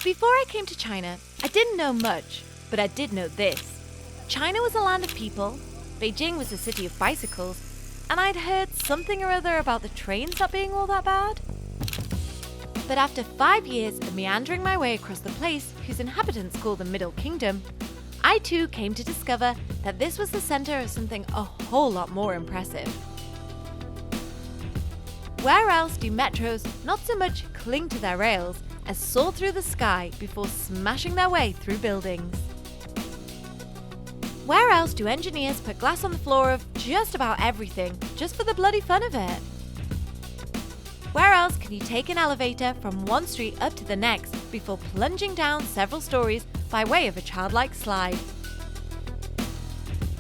Before I came to China, I didn't know much, but I did know this. China was a land of people, Beijing was a city of bicycles, and I'd heard something or other about the trains not being all that bad. But after 5 years of meandering my way across the place whose inhabitants call the Middle Kingdom, I too came to discover that this was the center of something a whole lot more impressive. Where else do metros not so much cling to their rails as soar through the sky before smashing their way through buildings? Where else do engineers put glass on the floor of just about everything just for the bloody fun of it? Where else can you take an elevator from one street up to the next before plunging down several stories by way of a childlike slide?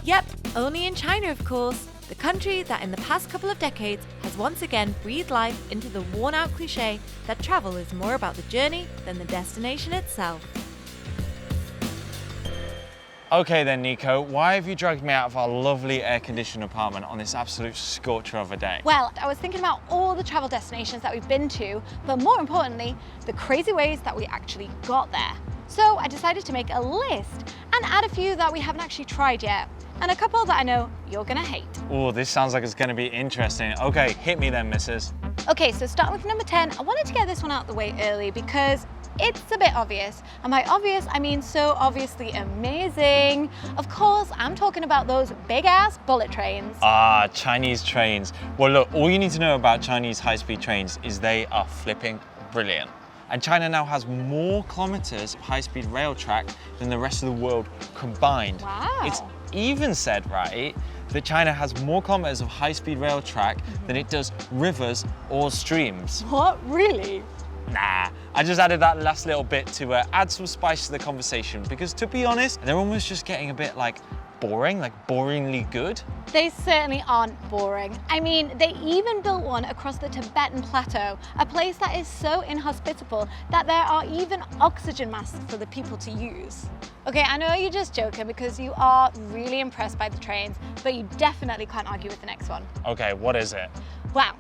Yep, only in China, of course, the country that in the past couple of decades has once again breathed life into the worn-out cliché that travel is more about the journey than the destination itself. Okay then, Nico, why have you dragged me out of our lovely air-conditioned apartment on this absolute scorcher of a day? Well, I was thinking about all the travel destinations that we've been to, but more importantly, the crazy ways that we actually got there. So I decided to make a list and add a few that we haven't actually tried yet, and a couple that I know you're gonna hate. Oh, this sounds like it's gonna be interesting. Okay, hit me then, missus. Okay, so starting with number 10, I wanted to get this one out of the way early because it's a bit obvious. And by obvious, I mean so obviously amazing. Of course, I'm talking about those big-ass bullet trains. Ah, Chinese trains. Well, look, all you need to know about Chinese high-speed trains is they are flipping brilliant. And China now has more kilometers of high-speed rail track than the rest of the world combined. Wow. It's even said, right, that China has more kilometers of high-speed rail track than it does rivers or streams. What, really? Nah, I just added that last little bit to add some spice to the conversation because, to be honest, they're almost just getting a bit boringly good. They certainly aren't boring. I mean, they even built one across the Tibetan Plateau, a place that is so inhospitable that there are even oxygen masks for the people to use. Okay, I know you're just joking because you are really impressed by the trains, but you definitely can't argue with the next one. Okay, what is it? Wow.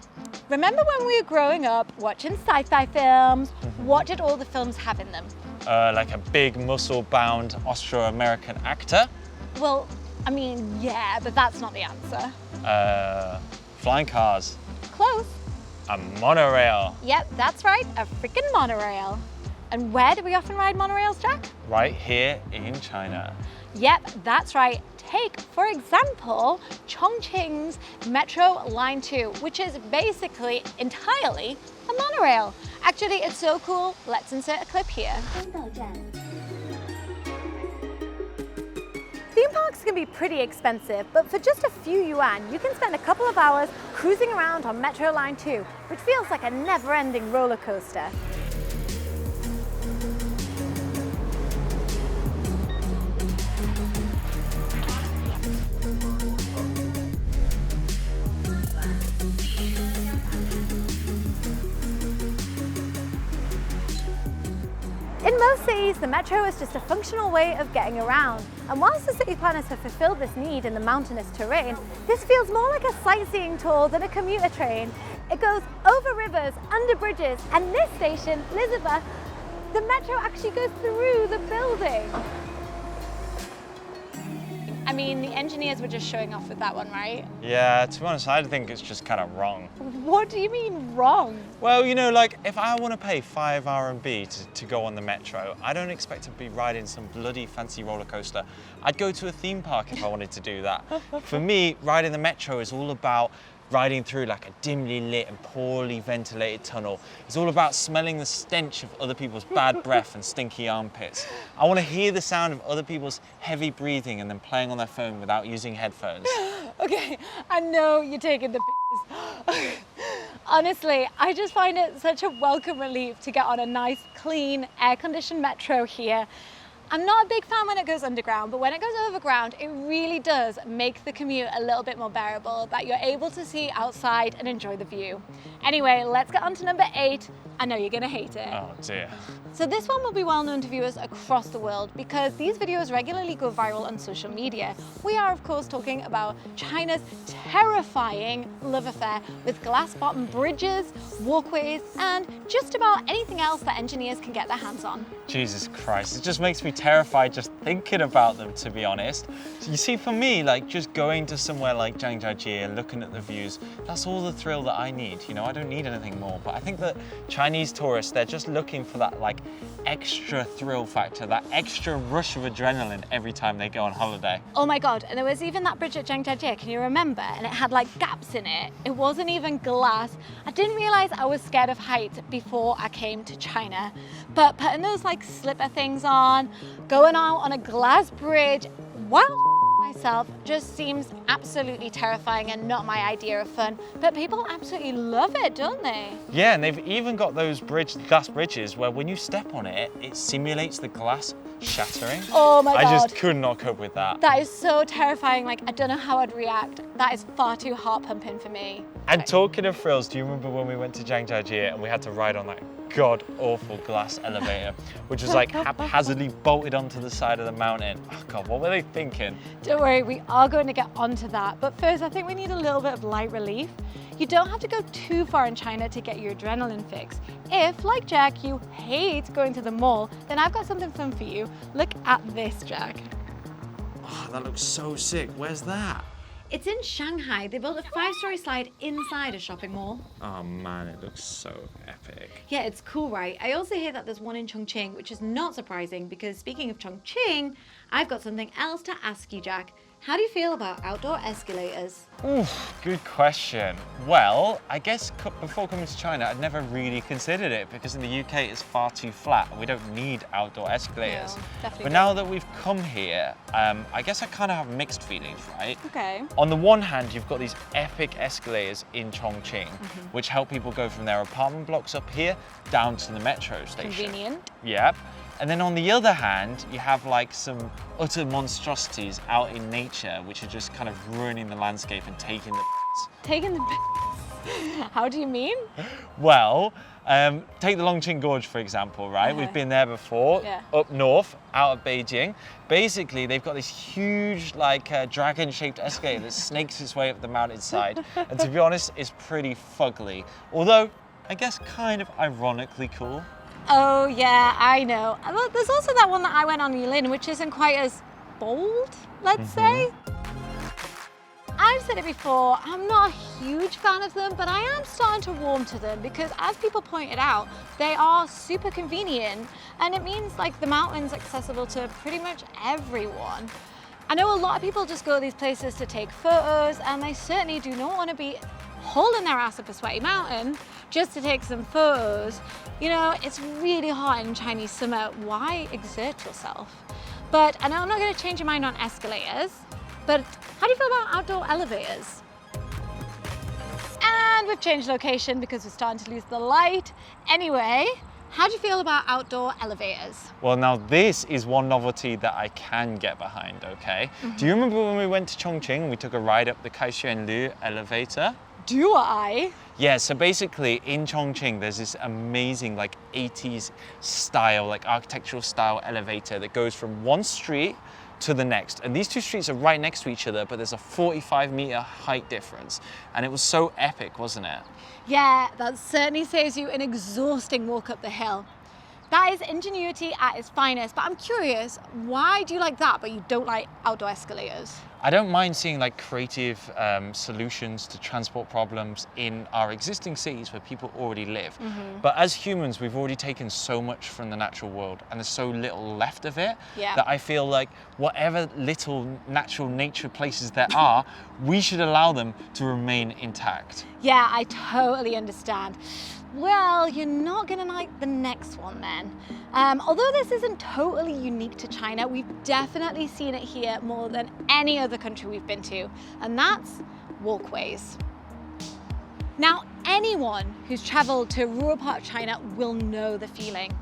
Remember when we were growing up watching sci-fi films? What did all the films have in them? Like a big muscle-bound Austro-American actor? Well, I mean, yeah, but that's not the answer. Flying cars. Close. A monorail. Yep, that's right, a freaking monorail. And where do we often ride monorails, Jack? Right here in China. Yep, that's right. Take, for example, Chongqing's Metro Line 2, which is basically entirely a monorail. Actually, it's so cool. Let's insert a clip here. Theme parks can be pretty expensive, but for just a few yuan, you can spend a couple of hours cruising around on Metro Line 2, which feels like a never-ending roller coaster. In most cities, the metro is just a functional way of getting around. And whilst the city planners have fulfilled this need in the mountainous terrain, this feels more like a sightseeing tour than a commuter train. It goes over rivers, under bridges, and this station, Elizabeth, the metro actually goes through the building. I mean, the engineers were just showing off with that one, right? Yeah, to be honest, I think it's just kind of wrong. What do you mean wrong? Well, you know, like, if I want to pay 5 RMB to go on the metro, I don't expect to be riding some bloody fancy roller coaster. I'd go to a theme park if I wanted to do that. For me, riding the metro is all about riding through like a dimly lit and poorly ventilated tunnel. It's all about smelling the stench of other people's bad breath and stinky armpits. I want to hear the sound of other people's heavy breathing and then playing on their phone without using headphones. Okay, I know you're taking the piss. Honestly, I just find it such a welcome relief to get on a nice, clean, air-conditioned metro here. I'm not a big fan when it goes underground, but when it goes overground, it really does make the commute a little bit more bearable, that you're able to see outside and enjoy the view. Anyway, let's get on to number 8, I know you're gonna hate it. Oh dear. So this one will be well known to viewers across the world because these videos regularly go viral on social media. We are of course talking about China's terrifying love affair with glass bottom bridges, walkways, and just about anything else that engineers can get their hands on. Jesus Christ, it just makes me terrified just thinking about them, to be honest. You see, for me, like just going to somewhere like Zhangjiajie and looking at the views, that's all the thrill that I need. You know, I don't need anything more. But I think that Chinese tourists, they're just looking for that like extra thrill factor, that extra rush of adrenaline every time they go on holiday. Oh my God, and there was even that bridge at Zhangjiajie, can you remember? And it had like gaps in it. It wasn't even glass. I didn't realize I was scared of heights before I came to China. But putting those like slipper things on, going out on a glass bridge, while myself just seems absolutely terrifying and not my idea of fun. But people absolutely love it, don't they? Yeah, and they've even got those glass bridges where when you step on it, it simulates the glass shattering. Oh my God. I just could not cope with that. That is so terrifying. Like, I don't know how I'd react. That is far too heart pumping for me. And talking of thrills, do you remember when we went to Zhangjiajie and we had to ride on that god awful glass elevator, which was like haphazardly bolted onto the side of the mountain? Oh God, what were they thinking? Don't worry, we are going to get onto that. But first, I think we need a little bit of light relief. You don't have to go too far in China to get your adrenaline fix. If, like Jack, you hate going to the mall, then I've got something fun for you. Look at this, Jack. Oh, that looks so sick. Where's that? It's in Shanghai. They built a 5-story slide inside a shopping mall. Oh man, it looks so epic. Yeah, it's cool, right? I also hear that there's one in Chongqing, which is not surprising because speaking of Chongqing, I've got something else to ask you, Jack. How do you feel about outdoor escalators? Oof, good question. Well, I guess before coming to China, I'd never really considered it because in the UK it's far too flat and we don't need outdoor escalators. No, definitely but now that we've come here, I guess I kind of have mixed feelings, right? Okay. On the one hand, you've got these epic escalators in Chongqing, which help people go from their apartment blocks up here down to the metro station. Convenient. Yep. And then on the other hand, you have like some utter monstrosities out in nature, which are just kind of ruining the landscape and taking the Taking the How do you mean? Well, take the Longqing Gorge, for example, right? We've been there before, up north, out of Beijing. Basically, they've got this huge, like, dragon-shaped escalator that snakes its way up the mountainside. And to be honest, it's pretty fugly. Although, I guess kind of ironically cool. Oh yeah, I know. Well, there's also that one that I went on Yulin, which isn't quite as bold, let's say. I've said it before, I'm not a huge fan of them, but I am starting to warm to them because as people pointed out, they are super convenient and it means like the mountain's accessible to pretty much everyone. I know a lot of people just go to these places to take photos and they certainly do not want to be hauling their ass up a sweaty mountain just to take some photos. You know, it's really hot in Chinese summer. Why exert yourself? But I know I'm not going to change your mind on escalators, but how do you feel about outdoor elevators? And we've changed location because we're starting to lose the light. Anyway, how do you feel about outdoor elevators? Well, now this is one novelty that I can get behind, okay? Do you remember when we went to Chongqing and we took a ride up the Kaixuanlu elevator? Do I? Yeah, so basically in Chongqing, there's this amazing like 80s style, like architectural style elevator that goes from one street to the next. And these two streets are right next to each other, but there's a 45-meter height difference. And it was so epic, wasn't it? Yeah, that certainly saves you an exhausting walk up the hill. That is ingenuity at its finest, but I'm curious, why do you like that, but you don't like outdoor escalators? I don't mind seeing like creative solutions to transport problems in our existing cities where people already live. But as humans, we've already taken so much from the natural world and there's so little left of it that I feel like whatever little natural nature places there are, we should allow them to remain intact. Yeah, I totally understand. Well, you're not gonna like the next one then. Although this isn't totally unique to China, we've definitely seen it here more than any other country we've been to, and that's walkways. Now, anyone who's traveled to a rural part of China will know the feeling.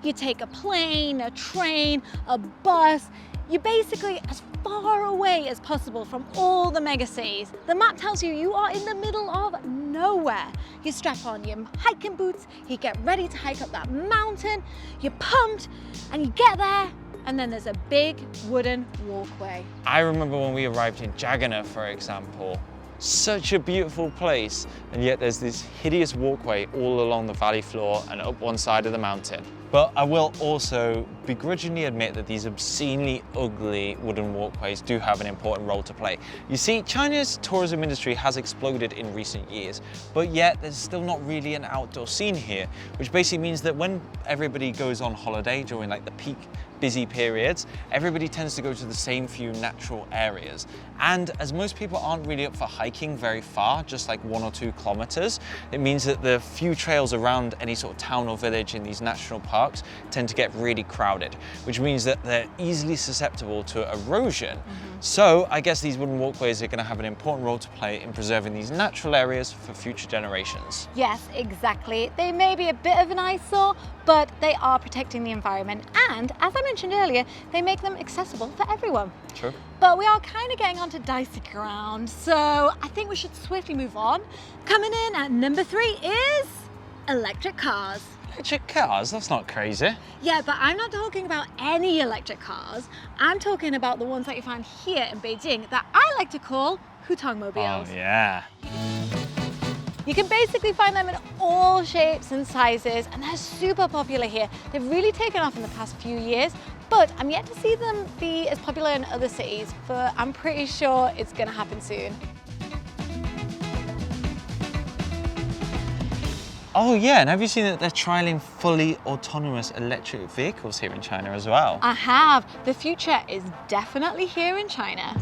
You take a plane, a train, a bus, you're basically as far away as possible from all the megacities. The map tells you you are in the middle of nowhere. You strap on your hiking boots, you get ready to hike up that mountain, you're pumped, and you get there, and then there's a big wooden walkway. I remember when we arrived in Jagannath, for example. Such a beautiful place, and yet there's this hideous walkway all along the valley floor and up one side of the mountain. But I will also begrudgingly admit that these obscenely ugly wooden walkways do have an important role to play. You see, China's tourism industry has exploded in recent years, but yet there's still not really an outdoor scene here, which basically means that when everybody goes on holiday during like the peak busy periods, everybody tends to go to the same few natural areas. And as most people aren't really up for hiking very far, just like 1 or 2 kilometers, it means that the few trails around any sort of town or village in these national parks tend to get really crowded, which means that they're easily susceptible to erosion. So I guess these wooden walkways are going to have an important role to play in preserving these natural areas for future generations. Yes, exactly. They may be a bit of an eyesore, but they are protecting the environment, and as I mentioned earlier, they make them accessible for everyone. True. But we are kind of getting onto dicey ground, so I think we should swiftly move on. Coming in at number 3 is electric cars. Electric cars? That's not crazy. Yeah, but I'm not talking about any electric cars. I'm talking about the ones that you find here in Beijing that I like to call hutong mobiles. Oh yeah. You can basically find them in all shapes and sizes, and they're super popular here. They've really taken off in the past few years, but I'm yet to see them be as popular in other cities, but I'm pretty sure it's gonna happen soon. Oh yeah, and have you seen that they're trialing fully autonomous electric vehicles here in China as well? I have. The future is definitely here in China.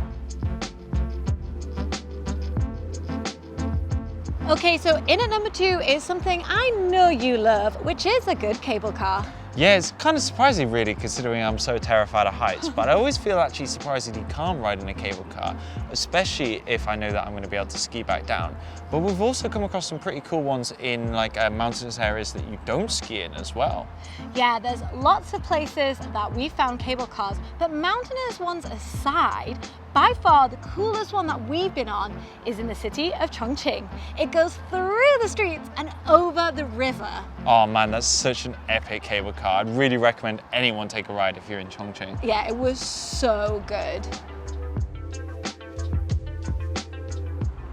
Okay, so in at number 2 is something I know you love, which is a good cable car. Yeah, it's kind of surprising really, considering I'm so terrified of heights, but I always feel actually surprisingly calm riding a cable car, especially if I know that I'm going to be able to ski back down. But we've also come across some pretty cool ones in like mountainous areas that you don't ski in as well. Yeah, there's lots of places that we found cable cars, but mountainous ones aside, by far the coolest one that we've been on is in the city of Chongqing. It goes through the streets and over the river. Oh man, that's such an epic cable car. I'd really recommend anyone take a ride if you're in Chongqing. Yeah, it was so good.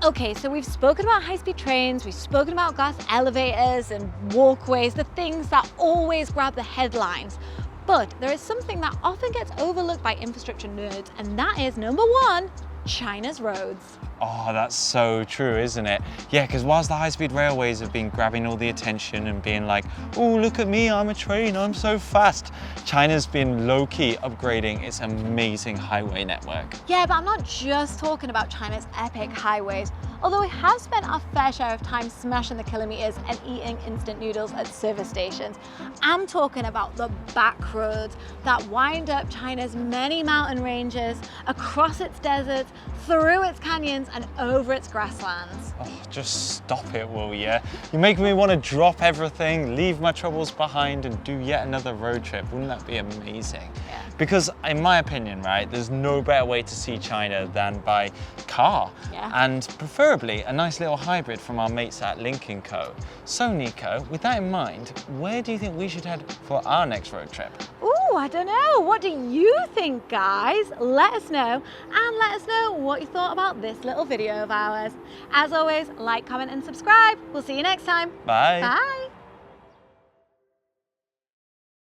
Okay, so we've spoken about high-speed trains, we've spoken about glass elevators and walkways, the things that always grab the headlines. But there is something that often gets overlooked by infrastructure nerds, and that is number 1, China's roads. Oh, that's so true, isn't it? Yeah, because whilst the high-speed railways have been grabbing all the attention and being like, oh, look at me, I'm a train, I'm so fast, China's been low-key upgrading its amazing highway network. Yeah, but I'm not just talking about China's epic highways. Although we have spent our fair share of time smashing the kilometers and eating instant noodles at service stations, I'm talking about the back roads that wind up China's many mountain ranges, across its deserts, through its canyons and over its grasslands. Oh, just stop it, will you? You're making me want to drop everything, leave my troubles behind and do yet another road trip. Wouldn't that be amazing? Yeah. Because in my opinion, right, there's no better way to see China than by car. Yeah. And preferably a nice little hybrid from our mates at Link & Co. So Nico, with that in mind, where do you think we should head for our next road trip? Ooh, I don't know. What do you think, guys? Let us know, and let us know what you thought about this little video of ours. As always, like, comment, and subscribe. We'll see you next time. Bye. Bye.